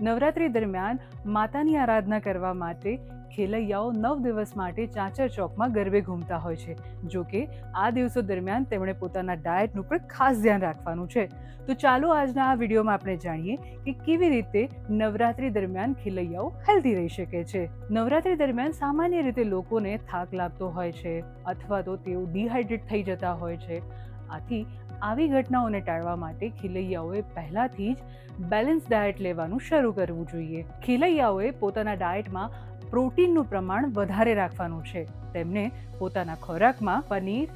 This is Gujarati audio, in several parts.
નવરાત્રી દરમિયાન માતાની આરાધના કરવા માટે ખેલૈયાઓ 9 દિવસ માટે ચાચર ચોકમાં ગરબે ઘૂમતા હોય છે. જો કે આ દિવસો દરમિયાન તેમણે પોતાના ડાયટનું પણ ખાસ ધ્યાન રાખવાનું છે. તો ચાલો આજના આ વિડીયોમાં આપણે જાણીએ કે કેવી રીતે નવરાત્રી દરમિયાન ખેલૈયાઓ હેલ્ધી રહી શકે છે. નવરાત્રી દરમિયાન સામાન્ય રીતે લોકોને થાક લાગતો હોય છે અથવા તો તેઓ ડિહાઇડ્રેટ થઈ જતા હોય છે. આથી આવી ઘટનાઓને ટાળવા માટે ખેલૈયાઓએ પહેલાથી જ બેલેન્સ ડાયટ લેવાનું શરૂ કરવું જોઈએ. ખેલૈયાઓએ પોતાના ડાયટમાં પ્રોટીનનું પ્રમાણ વધારે રાખવાનું છે. તેમને પોતાના ખોરાકમાં પનીર,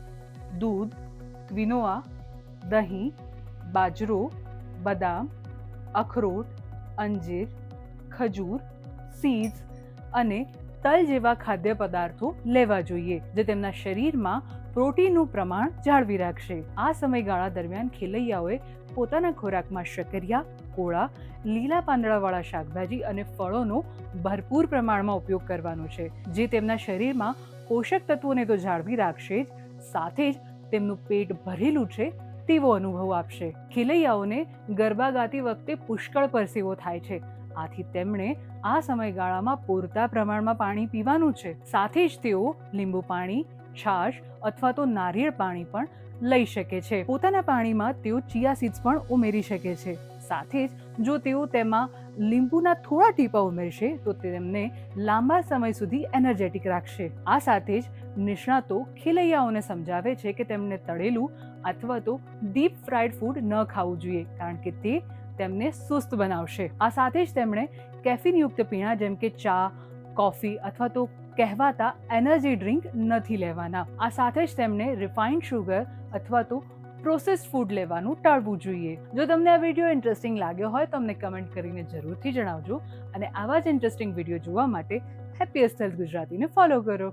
દૂધ, ક્વિનોઆ, દહીં, બાજરો, બદામ, અખરોટ, અંજીર, ખજૂર, સીડ્સ અને તલ જેવા ખાદ્ય પદાર્થો લેવા જોઈએ, જે તેમના શરીરમાં પ્રોટીનનું પ્રમાણ જાળવી રાખશે. આ સમયગાળા દરમિયાન ખેલૈયાઓએ પોતાના ખોરાકમાં શકરિયા, કોળા, લીલા પાંદડાવાળા શાકભાજી અને ફળોનો ભરપૂર પ્રમાણમાં ઉપયોગ કરવાનો છે, જે તેમના શરીરમાં પોષક તત્વોને તો જાળવી રાખશે જ, સાથે જ તેમનું પેટ ભરેલું છે તેવો અનુભવ આપશે. ખેલૈયાઓને ગરબા ગાતી વખતે પુષ્કળ પરસેવો થાય છે, આથી તેમણે આ સમયગાળામાં પૂરતા પ્રમાણમાં પાણી પીવાનું છે. સાથે જ તેઓ લીંબુ પાણી, છાશ અથવા તો નારિયેળ પાણી પણ લઈ શકે છે. પોતાના પાણીમાં તેઓ ચિયા સીડ્સ પણ ઉમેરી શકે છે. સાથે જ જો તેઓ તેમાં લીંબુના થોડા ટીપા ઉમેરશે તો તેમને લાંબા સમય સુધી એનર્જેટિક રાખશે. આ સાથે જ નિષ્ણાતો ખેલૈયાઓને સમજાવે છે કે તેમને તળેલું અથવા તો ડીપ ફ્રાઈડ ફૂડ ન ખાવું જોઈએ, કારણ કે તે તેમને સુસ્ત બનાવશે. આ સાથે જ તેમણે કેફીનયુક્ત પીણા જેમ કે ચા, કોફી અથવા તો કહેવાતા એનર્જી ડ્રિંક નથી લેવાના. આ સાથે જ તેમણે રિફાઇન્ડ શુગર અથવા તો પ્રોસેસ્ડ ફૂડ લેવાનું ટાળવું જોઈએ. જો તમને આ વિડીયો ઇન્ટરેસ્ટિંગ લાગ્યો હોય તો અમને કમેન્ટ કરીને જરૂરથી જણાવજો અને આવા જ ઇન્ટરેસ્ટિંગ વિડીયો જોવા માટે હેપીએસ્ટ હેલ્થ ગુજરાતીને ફોલો કરો.